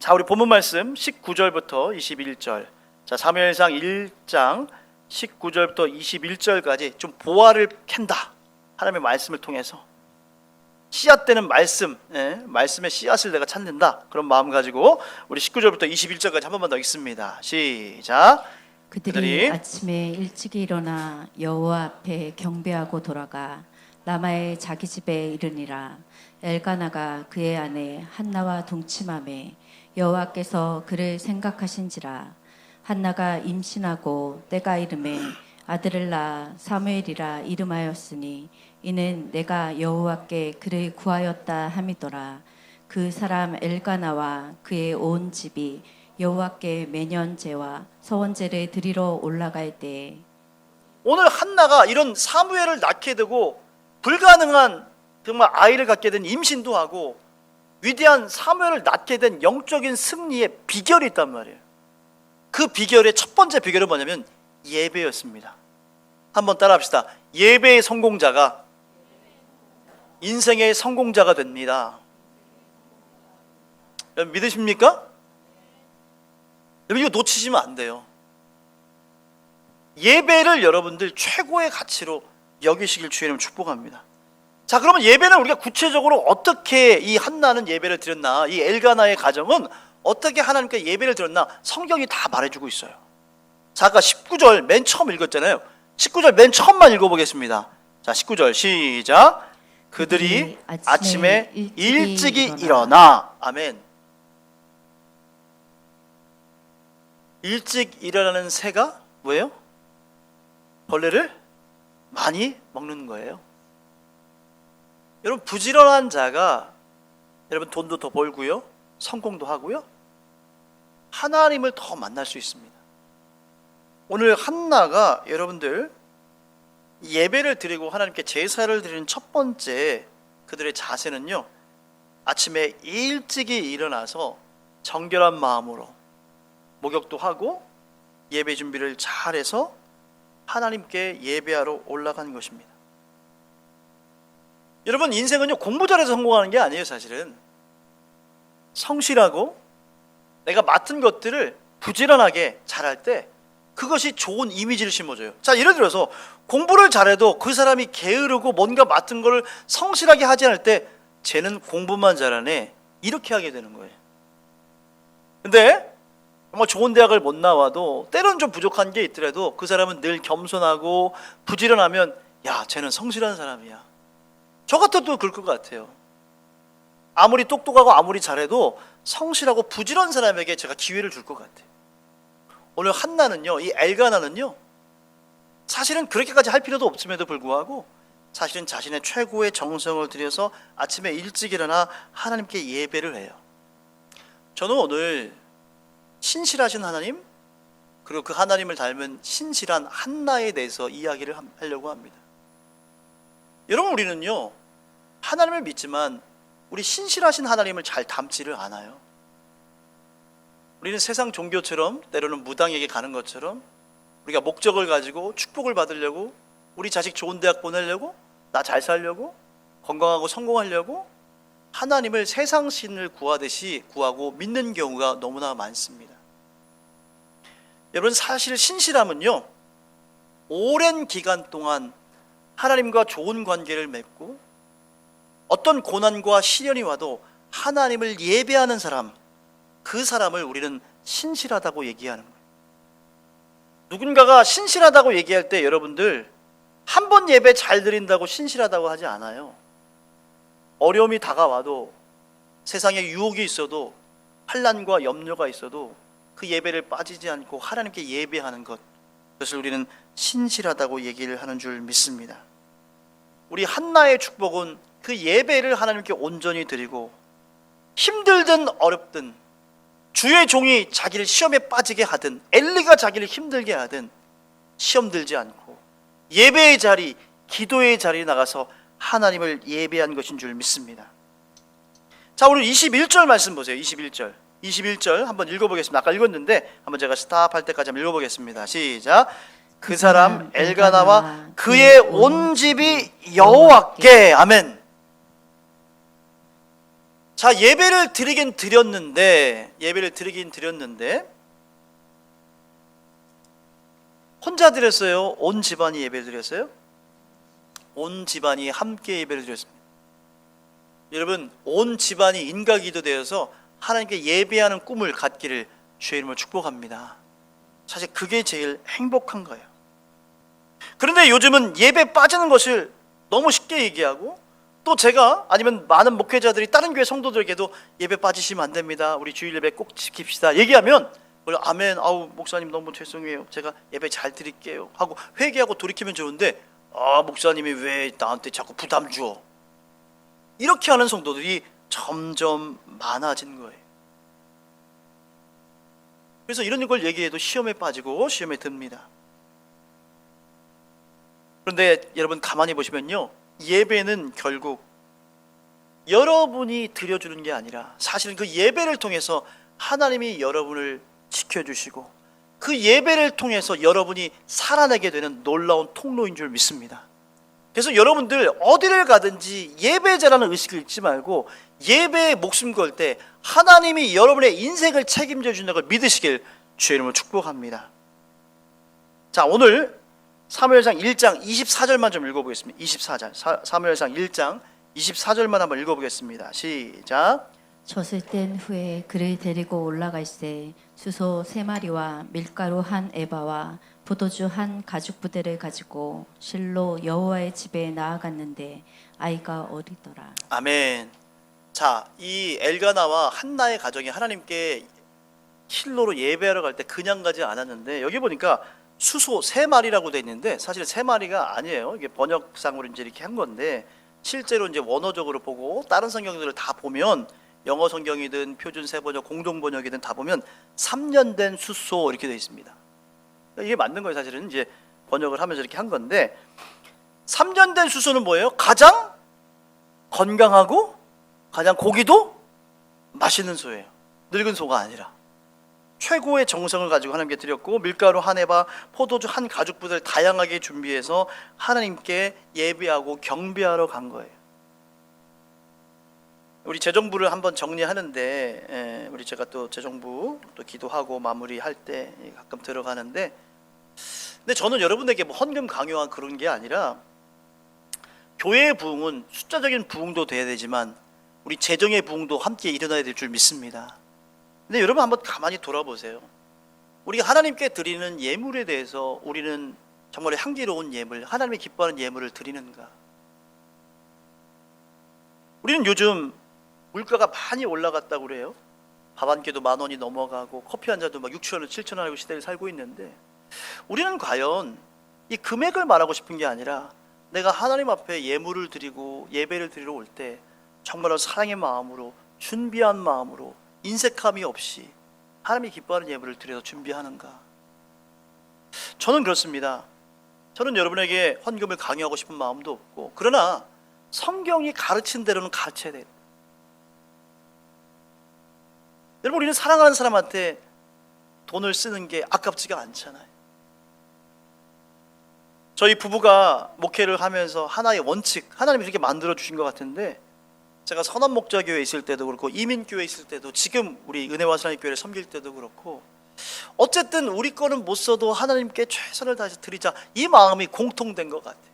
자, 우리 본문 말씀 19절부터 21절. 자, 사무엘상 1장 19절부터 21절까지 좀 보화를 캔다. 하나님의 말씀을 통해서 씨앗되는 말씀, 말씀의 씨앗을 내가 찾는다. 그런 마음 가지고 우리 19절부터 21절까지 한 번만 더 읽습니다. 시작. 그들이 아침에 일찍 일어나 여호와 앞에 경배하고 돌아가 라마의 자기 집에 이르니라. 엘가나가 그의 아내 한나와 동침하매 여호와께서 그를 생각하신지라. 한나가 임신하고 때가 이르매 아들을 낳아 사무엘이라 이름하였으니 이는 내가 여호와께 그를 구하였다 함이더라. 그 사람 엘가나와 그의 온 집이 여호와께 매년 제와 서원제를 드리러 올라갈 때에 오늘 한나가 이런 사무엘을 낳게 되고 불가능한 정말 아이를 갖게 된 임신도 하고 위대한 사무엘을 낳게 된 영적인 승리의 비결이 있단 말이에요. 그 비결의 첫 번째 비결은 뭐냐면 예배였습니다. 한번 따라합시다. 예배의 성공자가 인생의 성공자가 됩니다. 여러분 믿으십니까? 여러분 이거 놓치시면 안 돼요. 예배를 여러분들 최고의 가치로 여기시길 주의 이름으로 축복합니다. 자, 그러면 예배는 우리가 구체적으로 어떻게 이 한나는 예배를 드렸나, 이 엘가나의 가정은 어떻게 하나님께 예배를 드렸나 성경이 다 말해주고 있어요. 자, 아까 19절 맨 처음 읽었잖아요. 19절 맨 처음만 읽어보겠습니다. 자, 19절 시작. 그들이 아침에 일찍이 일어나. 아멘. 일찍 일어나는 새가 뭐예요? 벌레를 많이 먹는 거예요. 여러분 부지런한 자가 여러분 돈도 더 벌고요, 성공도 하고요, 하나님을 더 만날 수 있습니다. 오늘 한나가 여러분들 예배를 드리고 하나님께 제사를 드리는 첫 번째 그들의 자세는요, 아침에 일찍이 일어나서 정결한 마음으로 목욕도 하고 예배 준비를 잘해서 하나님께 예배하러 올라간 것입니다. 여러분 인생은요 공부 잘해서 성공하는 게 아니에요. 사실은 성실하고 내가 맡은 것들을 부지런하게 잘할 때 그것이 좋은 이미지를 심어줘요. 자, 예를 들어서 공부를 잘해도 그 사람이 게으르고 뭔가 맡은 거를 성실하게 하지 않을 때 쟤는 공부만 잘하네 이렇게 하게 되는 거예요. 근데 정말 좋은 대학을 못 나와도 때로는 좀 부족한 게 있더라도 그 사람은 늘 겸손하고 부지런하면 야 쟤는 성실한 사람이야. 저 같아도 그럴 것 같아요. 아무리 똑똑하고 아무리 잘해도 성실하고 부지런한 사람에게 제가 기회를 줄 것 같아요. 오늘 한나는요, 이 엘가나는요, 사실은 그렇게까지 할 필요도 없음에도 불구하고 사실은 자신의 최고의 정성을 들여서 아침에 일찍 일어나 하나님께 예배를 해요. 저는 오늘 신실하신 하나님, 그리고 그 하나님을 닮은 신실한 한나에 대해서 이야기를 하려고 합니다. 여러분 우리는요 하나님을 믿지만 우리 신실하신 하나님을 잘 닮지를 않아요. 우리는 세상 종교처럼 때로는 무당에게 가는 것처럼 우리가 목적을 가지고 축복을 받으려고, 우리 자식 좋은 대학 보내려고, 나 잘 살려고, 건강하고 성공하려고 하나님을 세상 신을 구하듯이 구하고 믿는 경우가 너무나 많습니다. 여러분 사실 신실함은요 오랜 기간 동안 하나님과 좋은 관계를 맺고 어떤 고난과 시련이 와도 하나님을 예배하는 사람, 그 사람을 우리는 신실하다고 얘기하는 거예요. 누군가가 신실하다고 얘기할 때 여러분들 한 번 예배 잘 드린다고 신실하다고 하지 않아요. 어려움이 다가와도 세상에 유혹이 있어도 환난과 염려가 있어도 그 예배를 빠지지 않고 하나님께 예배하는 것, 그것을 우리는 신실하다고 얘기를 하는 줄 믿습니다. 우리 한나의 축복은 그 예배를 하나님께 온전히 드리고 힘들든 어렵든 주의 종이 자기를 시험에 빠지게 하든 엘리가 자기를 힘들게 하든 시험 들지 않고 예배의 자리, 기도의 자리에 나가서 하나님을 예배한 것인 줄 믿습니다. 자, 오늘 21절 말씀 보세요. 21절 한번 읽어보겠습니다. 아까 읽었는데 한번 제가 스탑할 때까지 한번 읽어보겠습니다. 시작. 그 사람 엘가나와 그의 온 집이 여호와께. 아멘. 자, 예배를 드리긴 드렸는데 혼자 드렸어요? 온 집안이 예배를 드렸어요? 온 집안이 함께 예배를 드렸습니다. 여러분, 온 집안이 인가기도 되어서 하나님께 예배하는 꿈을 갖기를 주의 이름으로 축복합니다. 사실 그게 제일 행복한 거예요. 그런데 요즘은 예배 빠지는 것을 너무 쉽게 얘기하고, 또 제가 아니면 많은 목회자들이 다른 교회 성도들에게도 예배 빠지시면 안 됩니다, 우리 주일 예배 꼭 지킵시다 얘기하면, 아멘, 아우 목사님 너무 죄송해요, 제가 예배 잘 드릴게요 하고 회개하고 돌이키면 좋은데, 목사님이 왜 나한테 자꾸 부담 줘, 이렇게 하는 성도들이 점점 많아진 거예요. 그래서 이런 걸 얘기해도 시험에 빠지고 시험에 듭니다. 그런데 여러분 가만히 보시면요, 예배는 결국 여러분이 드려주는 게 아니라 사실은 그 예배를 통해서 하나님이 여러분을 지켜주시고, 그 예배를 통해서 여러분이 살아내게 되는 놀라운 통로인 줄 믿습니다. 그래서 여러분들 어디를 가든지 예배자라는 의식을 잊지 말고, 예배에 목숨 걸 때 하나님이 여러분의 인생을 책임져 준다는 걸 믿으시길 주의 이름으로 축복합니다. 자, 오늘 사무엘상 1장 24절만 좀 읽어보겠습니다. 24절, 사무엘상 1장 24절만 한번 읽어보겠습니다. 시작. 젖을 뗀 후에 그를 데리고 올라갈새 수소 3마리와 밀가루 1에바와 포도주 1가죽부대를 가지고 실로 여호와의 집에 나아갔는데 아이가 어리더라. 아멘. 자, 이 엘가나와 한나의 가정이 하나님께 실로로 예배하러 갈 때 그냥 가지 않았는데, 여기 보니까 수소 3마리라고 돼 있는데 사실 3마리가 아니에요. 이게 번역상으로 이제 이렇게 한 건데, 실제로 이제 원어적으로 보고 다른 성경들을 다 보면, 영어 성경이든 표준 세번역 공동 번역이든 다 보면 3년 된 수소 이렇게 돼 있습니다. 이게 맞는 거예요. 사실은 이제 번역을 하면서 이렇게 한 건데, 3년 된 수소는 뭐예요? 가장 건강하고 가장 고기도 맛있는 소예요. 늙은 소가 아니라 최고의 정성을 가지고 하나님께 드렸고, 밀가루 1에바, 포도주 1가죽부대를 다양하게 준비해서 하나님께 예배하고 경배하러 간 거예요. 우리 재정부를 한번 정리하는데, 우리 제가 또 재정부 또 기도하고 마무리할 때 가끔 들어가는데, 근데 저는 여러분에게 뭐 헌금 강요한 그런 게 아니라, 교회의 부흥은 숫자적인 부흥도 돼야 되지만 우리 재정의 부흥도 함께 일어나야 될 줄 믿습니다. 근데 여러분 한번 가만히 돌아보세요. 우리가 하나님께 드리는 예물에 대해서 우리는 정말 향기로운 예물, 하나님이 기뻐하는 예물을 드리는가? 우리는 요즘 물가가 많이 올라갔다고 그래요. 밥 한 끼도 10,000원이 넘어가고 커피 한 잔도 막 6,000원, 7,000원 하고 시대를 살고 있는데, 우리는 과연 이 금액을 말하고 싶은 게 아니라 내가 하나님 앞에 예물을 드리고 예배를 드리러 올 때 정말로 사랑의 마음으로, 준비한 마음으로, 인색함이 없이 하나님이 기뻐하는 예물을 드려서 준비하는가? 저는 그렇습니다. 저는 여러분에게 헌금을 강요하고 싶은 마음도 없고, 그러나 성경이 가르친 대로는 가르쳐야 돼요. 여러분, 우리는 사랑하는 사람한테 돈을 쓰는 게 아깝지가 않잖아요. 저희 부부가 목회를 하면서 하나의 원칙, 하나님이 그렇게 만들어 주신 것 같은데, 제가 선한목자교회에 있을 때도 그렇고 이민교회에 있을 때도, 지금 우리 은혜와 사랑의 교회를 섬길 때도 그렇고, 어쨌든 우리 거는 못 써도 하나님께 최선을 다해서 드리자, 이 마음이 공통된 것 같아요.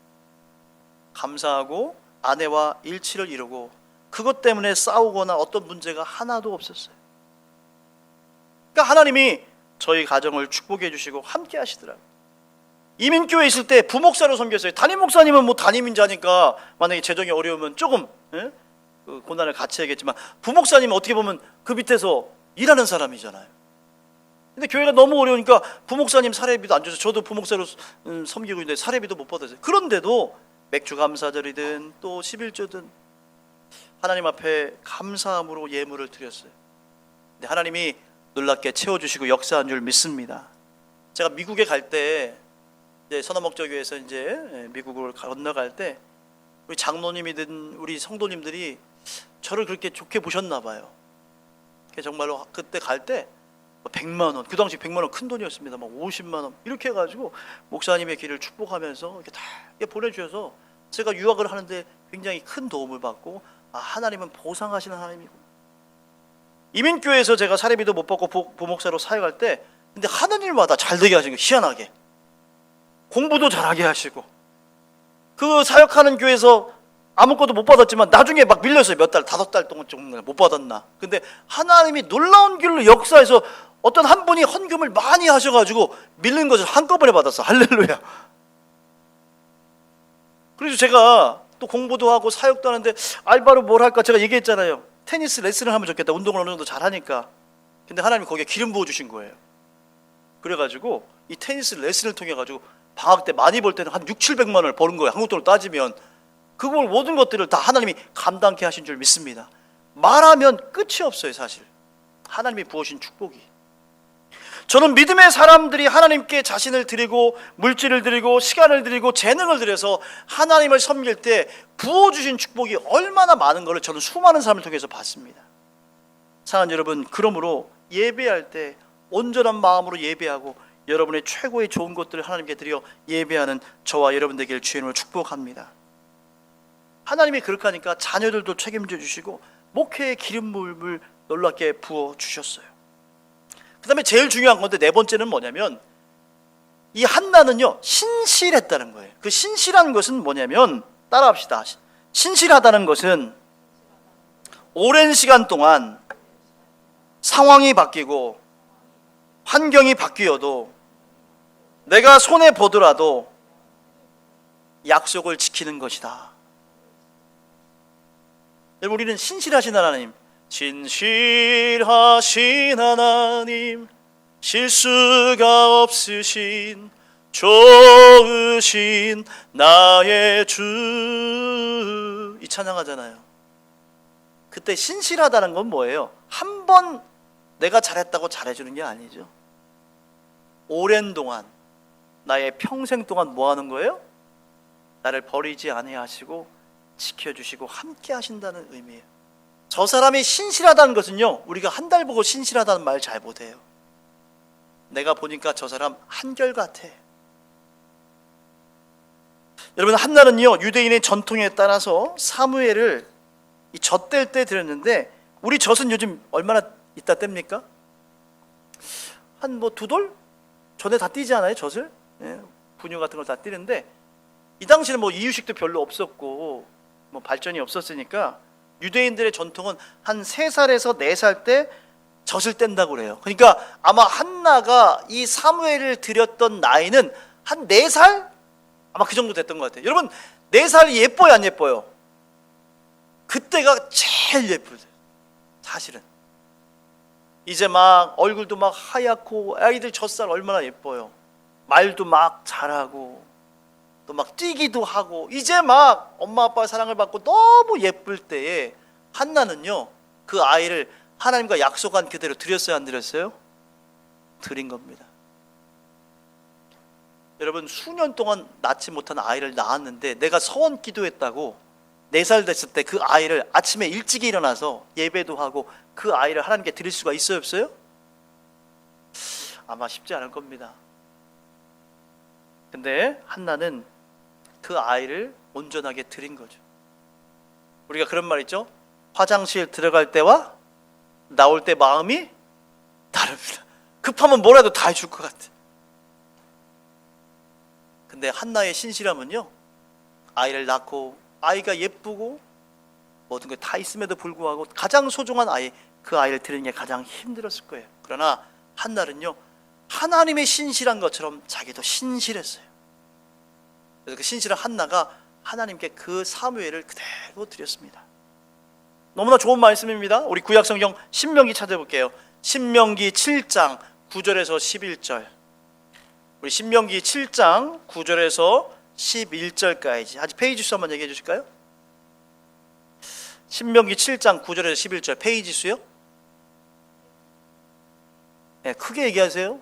감사하고 아내와 일치를 이루고 그것 때문에 싸우거나 어떤 문제가 하나도 없었어요. 그러니까 하나님이 저희 가정을 축복해 주시고 함께 하시더라고요. 이민교회에 있을 때 부목사로 섬겼어요. 담임 목사님은 뭐 담임인자니까 만약에 재정이 어려우면 조금 그 고난을 같이 해야겠지만, 부목사님은 어떻게 보면 그 밑에서 일하는 사람이잖아요. 근데 교회가 너무 어려우니까 부목사님 사례비도 안 줘서 저도 부목사로 섬기고 있는데 사례비도 못 받았어요. 그런데도 맥주 감사절이든 또 11조든 하나님 앞에 감사함으로 예물을 드렸어요. 근데 하나님이 놀랍게 채워주시고 역사한 줄 믿습니다. 제가 미국에 갈 때, 이제 선한목자교회에서 이제 미국을 건너갈 때 우리 장로님이든 우리 성도님들이 저를 그렇게 좋게 보셨나 봐요. 정말로 그때 갈 때 100만 원, 그 당시 100만 원 큰 돈이었습니다. 막 50만 원 이렇게 해가지고 목사님의 길을 축복하면서 이렇게 다 보내주셔서 제가 유학을 하는데 굉장히 큰 도움을 받고, 하나님은 보상하시는 하나님이고 이민교회에서 제가 사례비도 못 받고 부목사로 사역할 때 근데 하는 일마다 잘 되게 하신 거예요. 희한하게 공부도 잘하게 하시고 그 사역하는 교회에서 아무것도 못 받았지만 나중에 막 밀렸어요. 몇 달, 5달 동안 정말 못 받았나. 근데 하나님이 놀라운 길로 역사해서 어떤 한 분이 헌금을 많이 하셔가지고 밀린 것을 한꺼번에 받았어. 할렐루야. 그래서 제가 또 공부도 하고 사역도 하는데 알바로 뭘 할까 제가 얘기했잖아요. 테니스 레슨을 하면 좋겠다. 운동을 어느 정도 잘하니까. 근데 하나님이 거기에 기름 부어주신 거예요. 그래가지고 이 테니스 레슨을 통해 가지고 방학 때 많이 벌 때는 한 6, 700만 원을 버는 거예요. 한국 돈으로 따지면. 그걸 모든 것들을 다 하나님이 감당케 하신 줄 믿습니다. 말하면 끝이 없어요. 사실 하나님이 부어주신 축복이. 저는 믿음의 사람들이 하나님께 자신을 드리고 물질을 드리고 시간을 드리고 재능을 들여서 하나님을 섬길 때 부어주신 축복이 얼마나 많은 것을 저는 수많은 사람을 통해서 봤습니다. 사랑하는 여러분, 그러므로 예배할 때 온전한 마음으로 예배하고 여러분의 최고의 좋은 것들을 하나님께 드려 예배하는 저와 여러분 되길 주의 이름으로 축복합니다. 하나님이 그렇게 하니까 자녀들도 책임져 주시고 목회의 기름부음을 놀랍게 부어 주셨어요. 그 다음에 제일 중요한 건데 네 번째는 뭐냐면 이 한나는요 신실했다는 거예요. 그 신실한 것은 뭐냐면 따라합시다. 신실하다는 것은 오랜 시간 동안 상황이 바뀌고 환경이 바뀌어도 내가 손해보더라도 약속을 지키는 것이다. 여러분, 우리는 신실하신 하나님, 신실하신 하나님, 실수가 없으신 좋으신 나의 주, 이 찬양하잖아요. 그때 신실하다는 건 뭐예요? 한 번 내가 잘했다고 잘해주는 게 아니죠. 오랜 동안 나의 평생 동안 뭐 하는 거예요? 나를 버리지 아니하시고 지켜주시고 함께 하신다는 의미예요. 저 사람이 신실하다는 것은요, 우리가 한 달 보고 신실하다는 말 잘 못해요. 내가 보니까 저 사람 한결같아. 여러분, 한날은요 유대인의 전통에 따라서 사무엘을 이 젖댈 때 드렸는데, 우리 젖은 요즘 얼마나 있다 뗍니까? 한 뭐 2돌? 전에 다 띄지 않아요, 젖을? 예, 분유 같은 걸 다 띄는데, 이 당시에는 뭐 이유식도 별로 없었고 뭐 발전이 없었으니까 유대인들의 전통은 한 3살에서 4살 때 젖을 뗀다고 그래요. 그러니까 아마 한나가 이 사무엘을 드렸던 나이는 한 4살? 아마 그 정도 됐던 것 같아요. 여러분, 4살이 예뻐요, 안 예뻐요? 그때가 제일 예쁘죠, 사실은. 이제 막 얼굴도 막 하얗고 아이들 젖살 얼마나 예뻐요. 말도 막 잘하고 또 막 뛰기도 하고 이제 막 엄마 아빠의 사랑을 받고 너무 예쁠 때에 한나는요 그 아이를 하나님과 약속한 그대로 드렸어요, 안 드렸어요? 드린 겁니다. 여러분, 수년 동안 낳지 못한 아이를 낳았는데 내가 서원 기도했다고 4살 됐을 때 그 아이를 아침에 일찍 일어나서 예배도 하고 그 아이를 하나님께 드릴 수가 있어요, 없어요? 아마 쉽지 않을 겁니다. 근데 한나는 그 아이를 온전하게 드린 거죠. 우리가 그런 말 있죠? 화장실 들어갈 때와 나올 때 마음이 다릅니다. 급하면 뭐라도 다 해줄 것 같아. 근데 한나의 신실함은요, 아이를 낳고 아이가 예쁘고 모든 게 다 있음에도 불구하고 가장 소중한 아이, 그 아이를 드리는 게 가장 힘들었을 거예요. 그러나 한날은요 하나님의 신실한 것처럼 자기도 신실했어요. 그래서 그 신실한 한나가 하나님께 그 사무엘을 그대로 드렸습니다. 너무나 좋은 말씀입니다. 우리 구약성경 신명기 찾아볼게요. 신명기 7장 9절에서 11절. 우리 신명기 7장 9절에서 11절까지. 아직 페이지 수 한번 얘기해 주실까요? 신명기 7장 9절에서 11절 페이지 수요? 네, 크게 얘기하세요.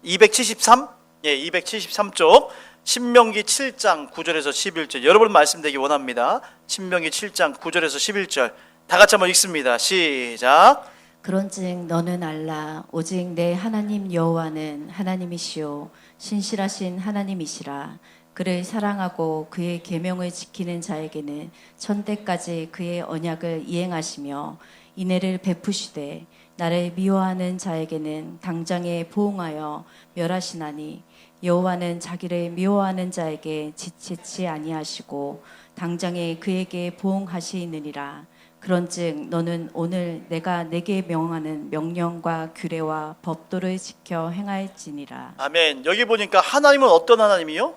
273? 예, 273쪽. 신명기 7장 9절에서 11절. 여러분 말씀되기 원합니다. 신명기 7장 9절에서 11절. 다 같이 한번 읽습니다. 시작. 그런즉 너는 알라 오직 내 하나님 여호와는 하나님이시요 신실하신 하나님이시라. 그를 사랑하고 그의 계명을 지키는 자에게는 천대까지 그의 언약을 이행하시며 인애를 베푸시되 나를 미워하는 자에게는 당장에 보응하여 멸하시나니 여호와는 자기를 미워하는 자에게 지체치 아니하시고 당장에 그에게 보응하시느니라. 그런즉 너는 오늘 내가 내게 명하는 명령과 규례와 법도를 지켜 행할지니라. 아멘. 여기 보니까 하나님은 어떤 하나님이요?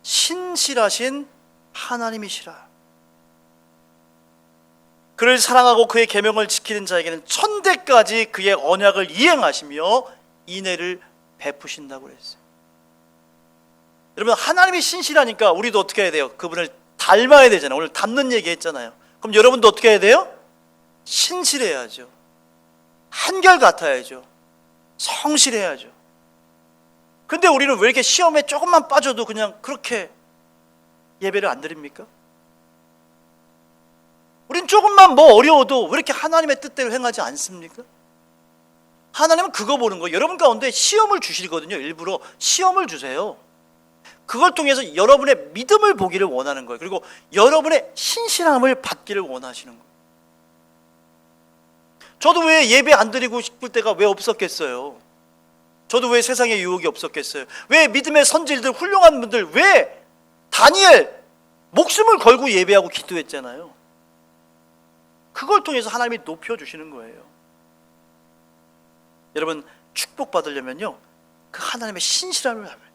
신실하신 하나님이시라. 그를 사랑하고 그의 계명을 지키는 자에게는 천대까지 그의 언약을 이행하시며 인애를 베푸신다고 그랬어요. 여러분, 하나님이 신실하니까 우리도 어떻게 해야 돼요? 그분을 닮아야 되잖아요. 오늘 닮는 얘기 했잖아요. 그럼 여러분도 어떻게 해야 돼요? 신실해야죠. 한결같아야죠. 성실해야죠. 근데 우리는 왜 이렇게 시험에 조금만 빠져도 그냥 그렇게 예배를 안 드립니까? 우린 조금만 뭐 어려워도 왜 이렇게 하나님의 뜻대로 행하지 않습니까? 하나님은 그거 보는 거예요. 여러분 가운데 시험을 주시거든요. 일부러 시험을 주세요. 그걸 통해서 여러분의 믿음을 보기를 원하는 거예요. 그리고 여러분의 신실함을 받기를 원하시는 거예요. 저도 왜 예배 안 드리고 싶을 때가 왜 없었겠어요? 저도 왜 세상에 유혹이 없었겠어요? 왜 믿음의 선질들, 훌륭한 분들, 왜 다니엘 목숨을 걸고 예배하고 기도했잖아요. 그걸 통해서 하나님이 높여주시는 거예요. 여러분, 축복받으려면요, 그 하나님의 신실함을 알아요.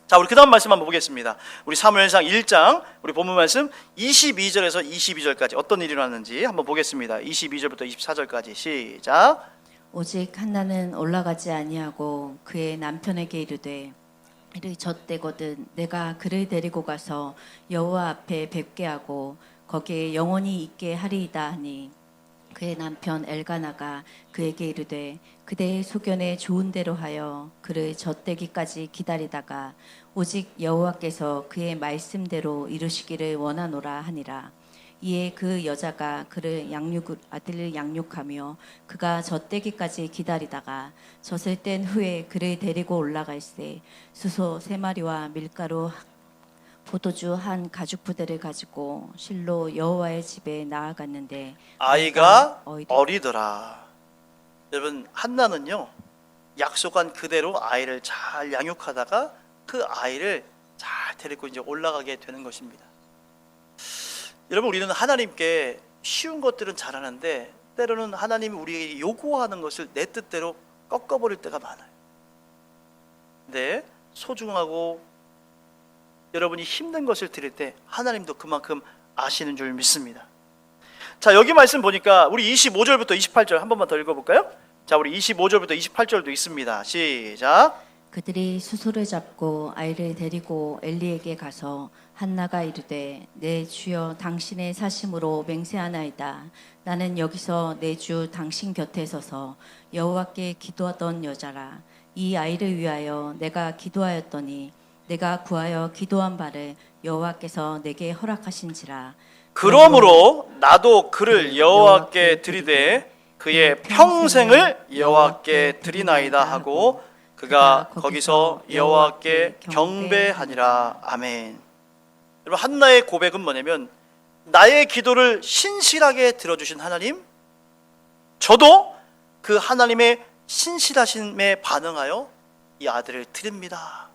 자, 우리 그 다음 말씀 한번 보겠습니다. 우리 사무엘상 1장 우리 본문 말씀 22절에서 22절까지 어떤 일이 일어났는지 한번 보겠습니다. 22절부터 24절까지 시작. 오직 한나는 올라가지 아니하고 그의 남편에게 이르되 이를 젖대거든 내가 그를 데리고 가서 여호와 앞에 뵙게 하고 거기에 영원히 있게 하리이다 하니 그의 남편 엘가나가 그에게 이르되 그대의 소견에 좋은 대로 하여 그를 젖대기까지 기다리다가 오직 여호와께서 그의 말씀대로 이루시기를 원하노라 하니라. 이에 그 여자가 그를 아들을 양육하며 그가 젖대기까지 기다리다가 젖을 뗀 후에 그를 데리고 올라갈새 수소 3마리와 밀가루 포도주 한 가죽 부대를 가지고 실로 여호와의 집에 나아갔는데 아이가 어리더라. 여러분, 한나는요, 약속한 그대로 아이를 잘 양육하다가 그 아이를 잘 데리고 이제 올라가게 되는 것입니다. 여러분, 우리는 하나님께 쉬운 것들은 잘하는데 때로는 하나님이 우리에게 요구하는 것을 내 뜻대로 꺾어버릴 때가 많아요. 근데 소중하고 여러분이 힘든 것을 드릴 때 하나님도 그만큼 아시는 줄 믿습니다. 자, 여기 말씀 보니까 우리 25절부터 28절 한 번만 더 읽어볼까요? 자, 우리 25절부터 28절도 있습니다. 시작. 그들이 수소를 잡고 아이를 데리고 엘리에게 가서 한나가 이르되 내 주여 당신의 사심으로 맹세하나이다. 나는 여기서 내 주 당신 곁에 서서 여호와께 기도하던 여자라. 이 아이를 위하여 내가 기도하였더니 내가 구하여 기도한 바를 여호와께서 내게 허락하신지라. 그러므로 나도 그를 여호와께 드리되 그의 평생을 여호와께 드리나이다 하고 그가 거기서 여호와께 경배하니라. 아멘. 여러분, 한나의 고백은 뭐냐면 나의 기도를 신실하게 들어주신 하나님, 저도 그 하나님의 신실하심에 반응하여 이 아들을 드립니다.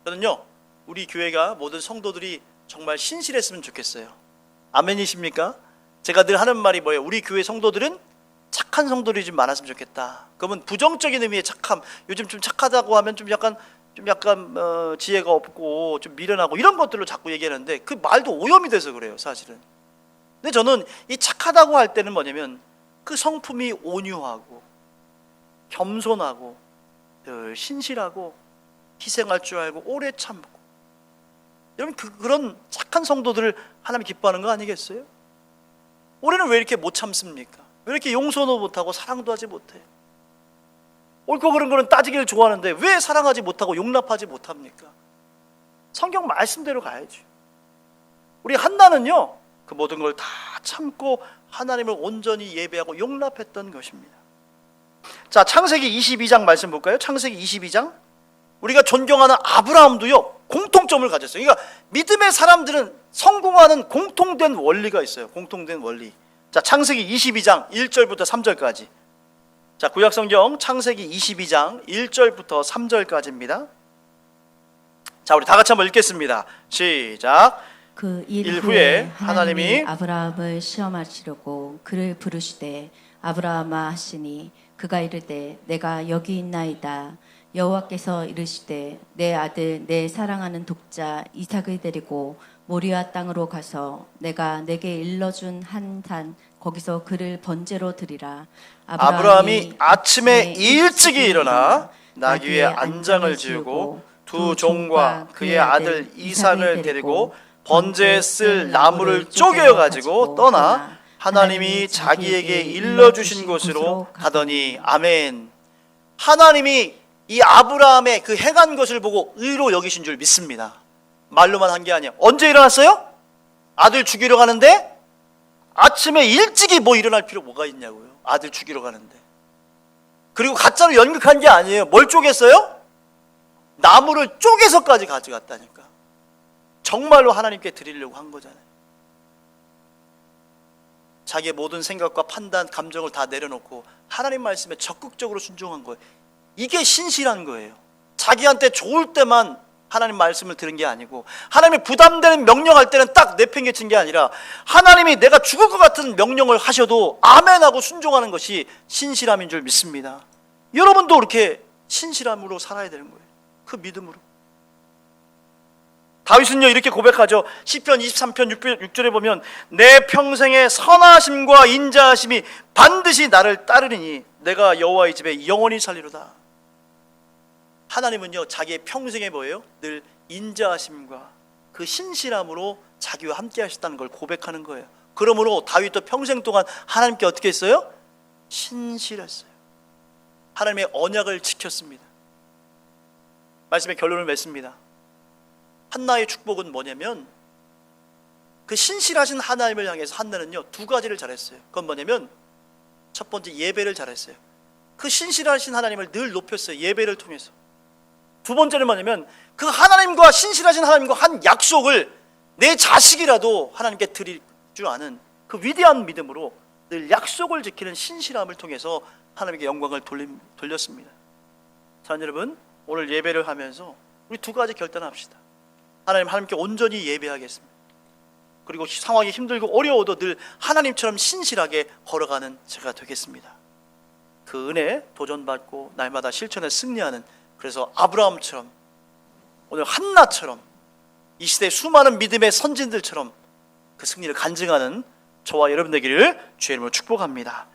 저는요, 우리 교회가 모든 성도들이 정말 신실했으면 좋겠어요. 아멘이십니까? 제가 늘 하는 말이 뭐예요? 우리 교회 성도들은 착한 성도들이 좀 많았으면 좋겠다. 그러면 부정적인 의미의 착함, 요즘 좀 착하다고 하면 좀 약간 지혜가 없고 좀 미련하고 이런 것들로 자꾸 얘기하는데 그 말도 오염이 돼서 그래요, 사실은. 근데 저는 이 착하다고 할 때는 뭐냐면 그 성품이 온유하고 겸손하고 늘 신실하고 희생할 줄 알고 오래 참고, 여러분 그런 착한 성도들을 하나님이 기뻐하는 거 아니겠어요? 우리는 왜 이렇게 못 참습니까? 왜 이렇게 용서도 못하고 사랑도 하지 못해요? 옳고 그른 거는 따지기를 좋아하는데 왜 사랑하지 못하고 용납하지 못합니까? 성경 말씀대로 가야죠. 우리 한나는요, 그 모든 걸 다 참고 하나님을 온전히 예배하고 용납했던 것입니다. 자, 창세기 22장 말씀 볼까요? 창세기 22장. 우리가 존경하는 아브라함도요, 공통점을 가졌어요. 그러니까 믿음의 사람들은 성공하는 공통된 원리가 있어요. 공통된 원리. 자, 창세기 22장 1절부터 3절까지. 자, 구약성경 창세기 22장 1절부터 3절까지입니다. 자, 우리 다 같이 한번 읽겠습니다. 시작. 그 일 일 후에 후에 하나님이 하나님이 아브라함을 시험하시려고 그를 부르시되 아브라함아 하시니 그가 이르되 내가 여기 있나이다. 여호와께서 이르시되 내 아들 내 사랑하는 독자 이삭을 데리고 모리아 땅으로 가서 내가 내게 일러준 한 산 거기서 그를 번제로 드리라. 아브라함이 아침에 일찍이 일어나 나귀 위에 안장을 지우고 두 종과 그의 아들 이삭을 데리고 번제에 쓸 나무를 쪼개어 가지고 떠나 하나님이 자기에게 일러주신 곳으로 가더니. 아멘. 하나님이 이 아브라함의 그 행한 것을 보고 의로 여기신 줄 믿습니다. 말로만 한 게 아니야. 언제 일어났어요? 아들 죽이러 가는데 아침에 일찍이 뭐 일어날 필요 뭐가 있냐고요. 아들 죽이러 가는데. 그리고 가짜로 연극한 게 아니에요. 뭘 쪼갰어요? 나무를 쪼개서까지 가져갔다니까. 정말로 하나님께 드리려고 한 거잖아요. 자기의 모든 생각과 판단, 감정을 다 내려놓고 하나님 말씀에 적극적으로 순종한 거예요. 이게 신실한 거예요. 자기한테 좋을 때만 하나님 말씀을 들은 게 아니고, 하나님이 부담되는 명령할 때는 딱 내팽개친 게 아니라 하나님이 내가 죽을 것 같은 명령을 하셔도 아멘하고 순종하는 것이 신실함인 줄 믿습니다. 여러분도 그렇게 신실함으로 살아야 되는 거예요. 그 믿음으로. 다윗은요 이렇게 고백하죠. 시편 23편 6절에 보면 내 평생의 선하심과 인자하심이 반드시 나를 따르리니 내가 여호와의 집에 영원히 살리로다. 하나님은요 자기의 평생에 뭐예요? 늘 인자하심과 그 신실함으로 자기와 함께 하셨다는 걸 고백하는 거예요. 그러므로 다윗도 평생 동안 하나님께 어떻게 했어요? 신실했어요. 하나님의 언약을 지켰습니다. 말씀의 결론을 맺습니다. 한나의 축복은 뭐냐면 그 신실하신 하나님을 향해서 한나는요 두 가지를 잘했어요. 그건 뭐냐면 첫 번째 예배를 잘했어요. 그 신실하신 하나님을 늘 높였어요. 예배를 통해서. 두 번째는 뭐냐면 그 하나님과 신실하신 하나님과 한 약속을 내 자식이라도 하나님께 드릴 줄 아는 그 위대한 믿음으로 늘 약속을 지키는 신실함을 통해서 하나님께 영광을 돌렸습니다. 자, 여러분 오늘 예배를 하면서 우리 두 가지 결단합시다. 하나님께 온전히 예배하겠습니다. 그리고 상황이 힘들고 어려워도 늘 하나님처럼 신실하게 걸어가는 제가 되겠습니다. 그 은혜 도전받고 날마다 실천에 승리하는, 그래서 아브라함처럼 오늘 한나처럼 이 시대 수많은 믿음의 선진들처럼 그 승리를 간증하는 저와 여러분 되기를 주의 이름으로 축복합니다.